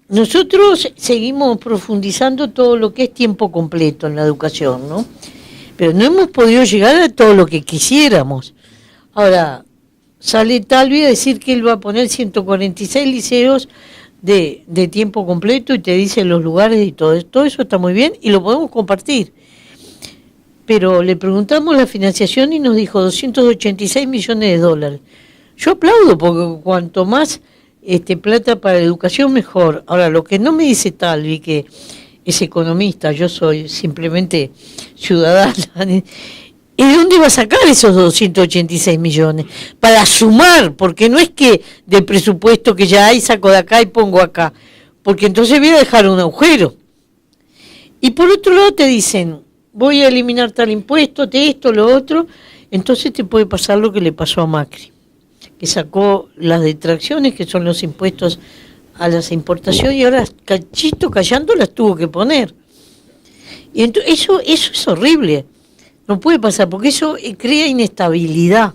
nosotros seguimos profundizando todo lo que es tiempo completo en la educación, ¿no? Pero no hemos podido llegar a todo lo que quisiéramos. Ahora, sale Talvi a decir que él va a poner 146 liceos de tiempo completo y te dice los lugares y todo eso está muy bien y lo podemos compartir. Pero le preguntamos la financiación y nos dijo 286 millones de dólares. Yo aplaudo porque cuanto más plata para la educación mejor. Ahora, lo que no me dice Talvi, que es economista, yo soy simplemente ciudadana, ¿de dónde va a sacar esos 286 millones? Para sumar, porque no es que del presupuesto que ya hay saco de acá y pongo acá, porque entonces voy a dejar un agujero. Y por otro lado te dicen, voy a eliminar tal impuesto, de esto, lo otro, entonces te puede pasar lo que le pasó a Macri, que sacó las detracciones, que son los impuestos a las importaciones, y ahora cachito callando las tuvo que poner. Y entonces, eso es horrible, no puede pasar, porque eso crea inestabilidad.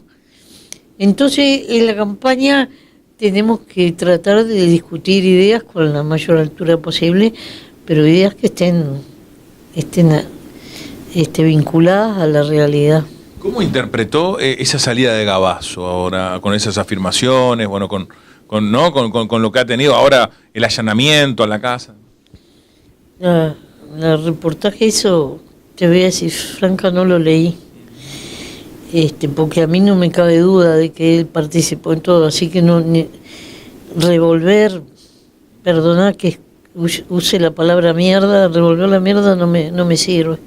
Entonces, en la campaña tenemos que tratar de discutir ideas con la mayor altura posible, pero ideas que estén vinculadas a la realidad. ¿Cómo interpretó esa salida de Gavazo ahora, con esas afirmaciones, bueno, con lo que ha tenido ahora el allanamiento a la casa? El reportaje eso, te voy a decir franca, no lo leí, porque a mí no me cabe duda de que él participó en todo, así que revolver, perdona que use la palabra mierda, revolver la mierda no me sirve.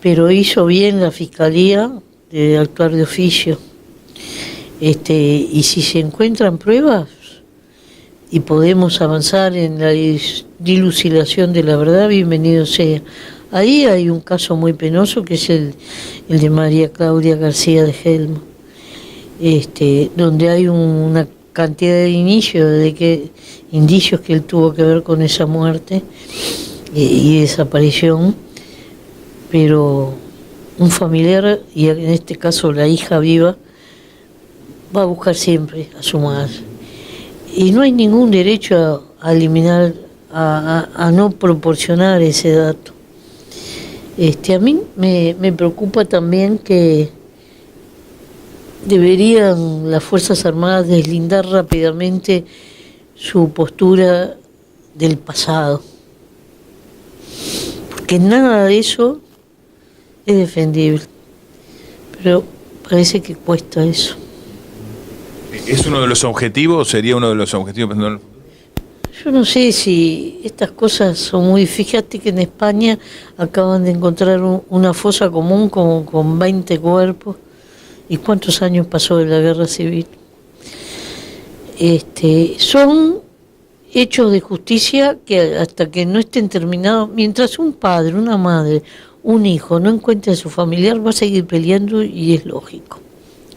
Pero hizo bien la Fiscalía de actuar de oficio. Y si se encuentran pruebas y podemos avanzar en la dilucidación de la verdad, bienvenido sea. Ahí hay un caso muy penoso que es el de María Claudia García de Gelmo, donde hay una cantidad de indicios que él tuvo que ver con esa muerte y desaparición. Pero un familiar, y en este caso la hija viva, va a buscar siempre a su madre. Y no hay ningún derecho a eliminar, a no proporcionar ese dato. A mí me preocupa también que deberían las Fuerzas Armadas deslindar rápidamente su postura del pasado. Porque nada de eso es defendible, pero parece que cuesta eso. ¿Es uno de los objetivos? ¿Sería uno de los objetivos? Yo no sé si estas cosas son muy... Fíjate que en España acaban de encontrar una fosa común con 20 cuerpos. ¿Y cuántos años pasó de la guerra civil? Son hechos de justicia que hasta que no estén terminados, mientras un padre, una madre, un hijo no encuentre a su familiar, va a seguir peleando y es lógico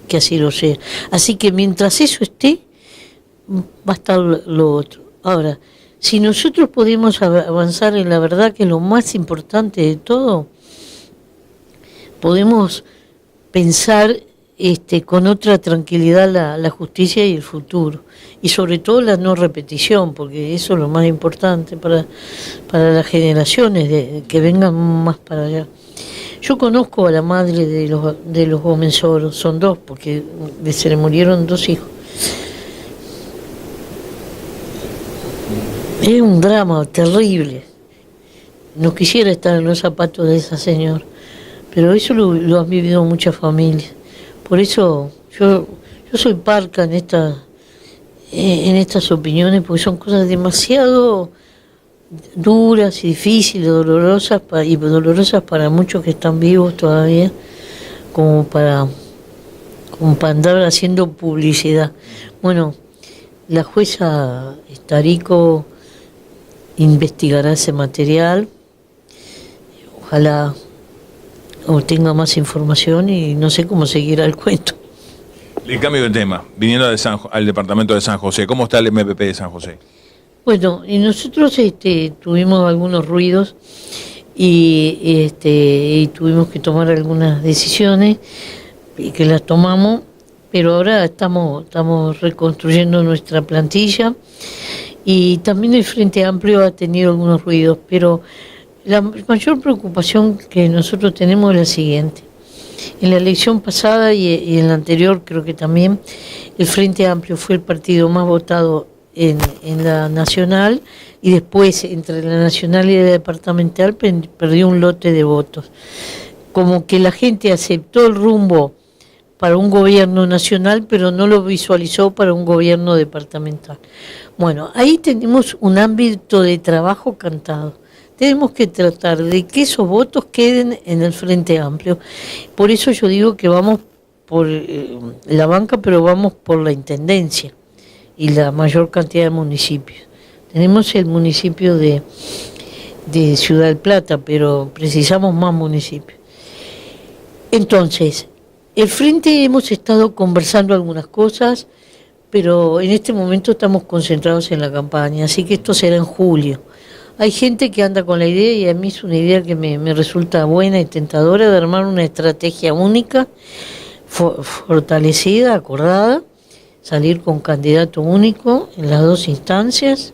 que así lo sea. Así que mientras eso esté, va a estar lo otro. Ahora, si nosotros podemos avanzar en la verdad, que es lo más importante de todo, podemos pensar con otra tranquilidad la justicia y el futuro. Y sobre todo la no repetición, porque eso es lo más importante para las generaciones que vengan más para allá. Yo conozco a la madre de los Gómez Soros, son dos, porque se le murieron 2 hijos. Es un drama terrible. No quisiera estar en los zapatos de esa señora, pero eso lo han vivido muchas familias. Por eso yo soy parca en estas opiniones, porque son cosas demasiado duras y difíciles, dolorosas para muchos que están vivos todavía, como para andar haciendo publicidad. Bueno, la jueza Starico investigará ese material, ojalá obtenga más información y no sé cómo seguirá el cuento. Le cambio de tema, viniendo al departamento de San José, ¿cómo está el MPP de San José? Bueno, y nosotros tuvimos algunos ruidos y tuvimos que tomar algunas decisiones y que las tomamos, pero ahora estamos reconstruyendo nuestra plantilla y también el Frente Amplio ha tenido algunos ruidos, pero la mayor preocupación que nosotros tenemos es la siguiente. En la elección pasada y en la anterior creo que también el Frente Amplio fue el partido más votado en la nacional, y después entre la nacional y la departamental perdió un lote de votos. Como que la gente aceptó el rumbo para un gobierno nacional, pero no lo visualizó para un gobierno departamental. Bueno, ahí tenemos un ámbito de trabajo cantado. Tenemos que tratar de que esos votos queden en el Frente Amplio. Por eso yo digo que vamos por la banca, pero vamos por la intendencia y la mayor cantidad de municipios. Tenemos el municipio de Ciudad del Plata, pero precisamos más municipios. Entonces, el Frente hemos estado conversando algunas cosas, pero en este momento estamos concentrados en la campaña, así que esto será en julio. Hay gente que anda con la idea, y a mí es una idea que me resulta buena y tentadora, de armar una estrategia única, fortalecida, acordada, salir con candidato único en las dos instancias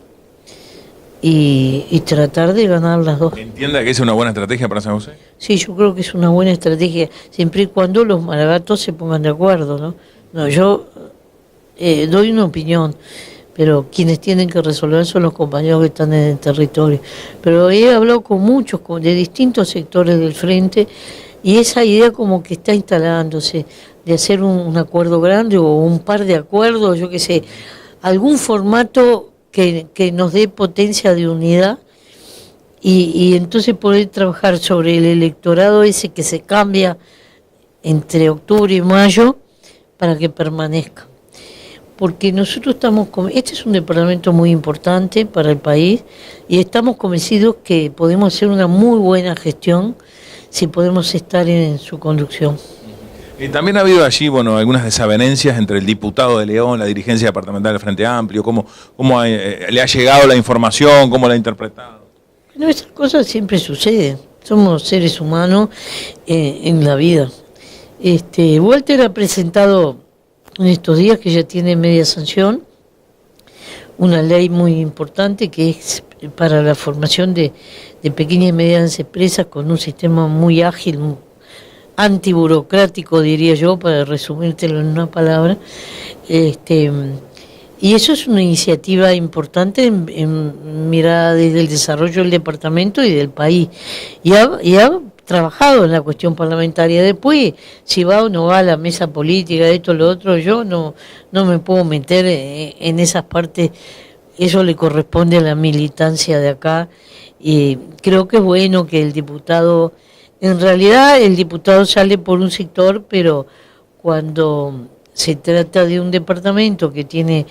y tratar de ganar las dos. ¿Entienda que es una buena estrategia para San José? Sí, yo creo que es una buena estrategia, siempre y cuando los maragatos se pongan de acuerdo, ¿no? No, yo doy una opinión, pero quienes tienen que resolver son los compañeros que están en el territorio. Pero he hablado con muchos, de distintos sectores del Frente, y esa idea como que está instalándose, de hacer un acuerdo grande o un par de acuerdos, yo qué sé, algún formato que nos dé potencia de unidad, y entonces poder trabajar sobre el electorado ese que se cambia entre octubre y mayo para que permanezca. Porque nosotros este es un departamento muy importante para el país, y estamos convencidos que podemos hacer una muy buena gestión si podemos estar en su conducción. También ha habido allí, bueno, algunas desavenencias entre el diputado de León, la dirigencia departamental del Frente Amplio. ¿Cómo le ha llegado la información? ¿Cómo la ha interpretado? Bueno, esas cosas siempre suceden. Somos seres humanos en la vida. Walter ha presentado en estos días, que ya tiene media sanción, una ley muy importante que es para la formación de pequeñas y medianas empresas, con un sistema muy ágil, antiburocrático, diría yo, para resumírtelo en una palabra. Y eso es una iniciativa importante en mirada desde el desarrollo del departamento y del país. Y ha trabajado en la cuestión parlamentaria. Después, si va o no va a la mesa política, esto, lo otro, yo no me puedo meter en esas partes. Eso le corresponde a la militancia de acá. Y creo que es bueno que el diputado, en realidad el diputado sale por un sector, pero cuando se trata de un departamento que tiene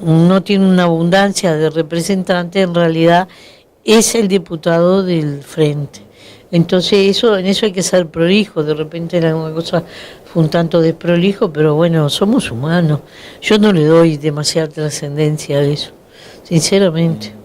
no tiene una abundancia de representantes, en realidad es el diputado del Frente. Entonces en eso hay que ser prolijo. De repente era una cosa fue un tanto desprolijo, pero bueno, somos humanos. Yo no le doy demasiada trascendencia a eso, sinceramente.